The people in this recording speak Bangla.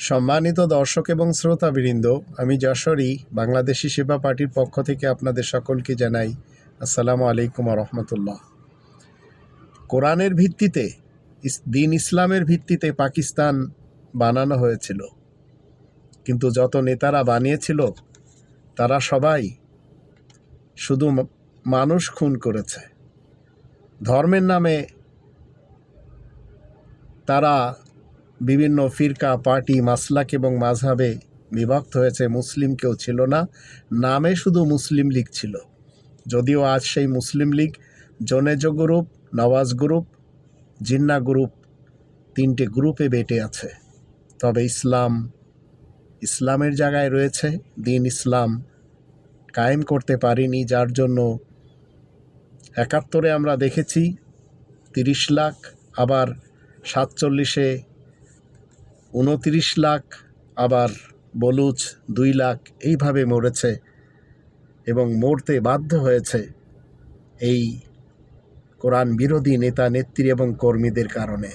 সম্মানিত দর্শক এবং শ্রোতাবৃন্দ, আমি যশোরী বাংলাদেশি সেবা পার্টির পক্ষ থেকে আপনাদের সকলকে জানাই আসসালামু আলাইকুম রহমতুল্লাহ। কোরআনের ভিত্তিতে, দিন ইসলামের ভিত্তিতে পাকিস্তান বানানো হয়েছিল, কিন্তু যত নেতারা বানিয়েছিল তারা সবাই শুধু মানুষ খুন করেছে। ধর্মের নামে তারা বিভিন্ন ফিরকা, পার্টি, মাসলাক এবং মাযহাবে বিভক্ত হয়েছে। মুসলিম কেউ ছিল না, নামে শুধু মুসলিম লীগ ছিল। যদিও আজ সেই Muslim League Junejo group, Nawaz group, Jinnah group, তিনটে গ্রুপে বেটে আছে। তবে ইসলামের জায়গায় রয়েছে, দিন ইসলাম কায়েম করতে পারিনি, যার জন্য ৭১-এ আমরা দেখেছি ৩০ লাখ, আবার ৪৭-এ ২৯ লাখ, আবার বলুচ ২ লাখ এইভাবে মরেছে এবং মরতে বাধ্য হয়েছে এই কোরআন বিরোধী নেতা, নেত্রী এবং কর্মীদের কারণে।